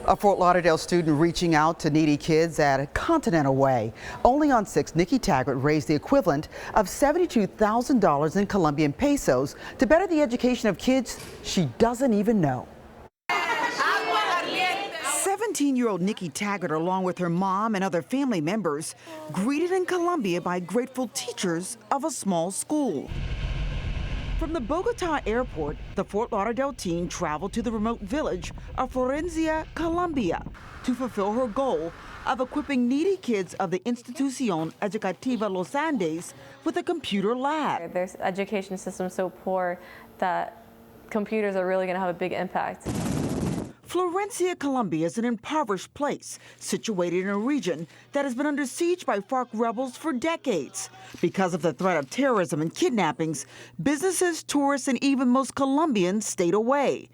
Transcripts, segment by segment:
A Fort Lauderdale student reaching out to needy kids at a continent away. Only on 6, NIKKI TAGGART raised the equivalent of $72,000 in Colombian pesos to better the education of kids she doesn't even know. 17-year-old NIKKI TAGGART, along with her mom and other family members, greeted in Colombia by grateful teachers of a small school. From the Bogota airport, the Fort Lauderdale teen traveled to the remote village of Florencia, Colombia, to fulfill her goal of equipping needy kids of the Institución Educativa Los Andes with a computer lab. Their education system is so poor that computers are really going to have a big impact. Florencia, Colombia is an impoverished place situated in a region that has been under siege by FARC rebels for decades. Because of the threat of terrorism and kidnappings, businesses, tourists, and even most Colombians stayed away.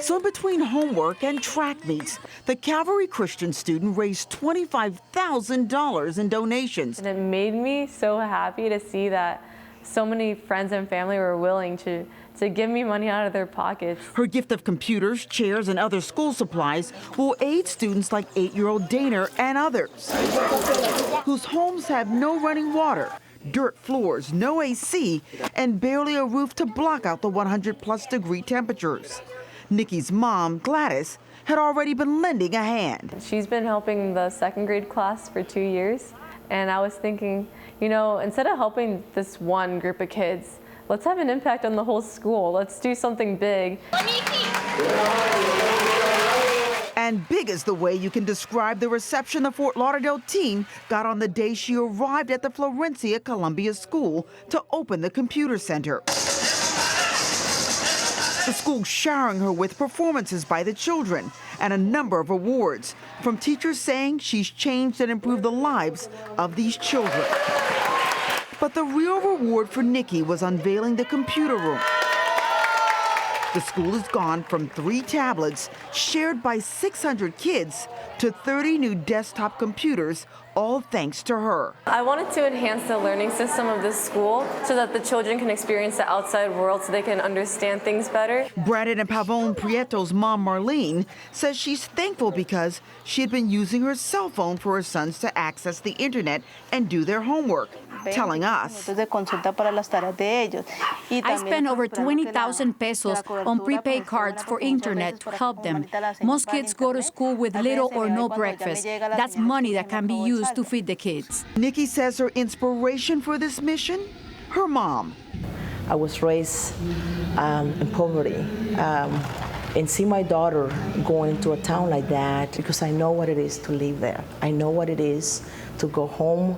So in between homework and track meets, the Calvary Christian student raised $25,000 in donations. And it made me so happy to see that so many friends and family were willing to give me money out of their pockets. Her gift of computers, chairs, and other school supplies will aid students like 8-year-old Dana and others, whose homes have no running water, dirt floors, no AC, and barely a roof to block out the 100+ degree temperatures. NIKKI's mom, Gladys, had already been lending a hand. She's been helping the 2nd grade class for 2 years, and I was thinking, you know, instead of helping this one group of kids, let's have an impact on the whole school. Let's do something big. And big is the way you can describe the reception the Fort Lauderdale teen got on the day she arrived at the Florencia, Colombia school to open the computer center. The school showering her with performances by the children and a number of awards from teachers saying she's changed and improved the lives of these children. But the real reward for NIKKI was unveiling the computer room. The school has gone from 3 tablets shared by 600 kids to 30 new desktop computers, all thanks to her. I wanted to enhance the learning system of this school so that the children can experience the outside world so they can understand things better. Brandon and Pavone Prieto's mom, Marlene, says she's thankful because she had been using her cell phone for her sons to access the internet and do their homework, telling us. I spent over 20,000 pesos on prepaid cards for internet to help them. Most kids go to school with little or no breakfast. That's money that can be used to feed the kids. NIKKI says her inspiration for this mission, her mom. I was raised in poverty, and see my daughter going to a town like that, because I know what it is to live there. I know what it is to go home,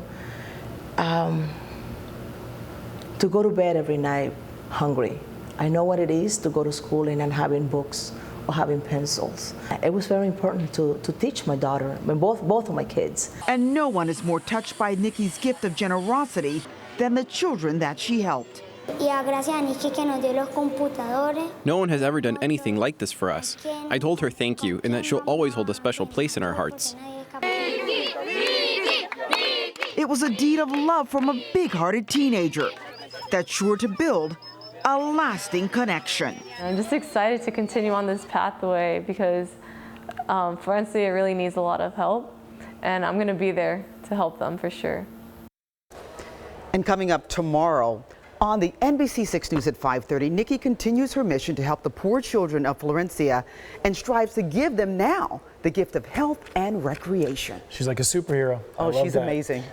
to go to bed every night hungry. I know what it is to go to school and not having books or having pencils. It was very important to teach my daughter, both of my kids. And no one is more touched by NIKKI's gift of generosity than the children that she helped. No one has ever done anything like this for us. I told her thank you and that she'll always hold a special place in our hearts. It was a deed of love from a big-hearted teenager that's sure to build a lasting connection. I'm just excited to continue on this pathway because Florencia really needs a lot of help, and I'm going to be there to help them for sure. And coming up tomorrow on the NBC6 News at 5:30, NIKKI continues her mission to help the poor children of Florencia and strives to give them now the gift of health and recreation. She's like a superhero. Oh, she's amazing.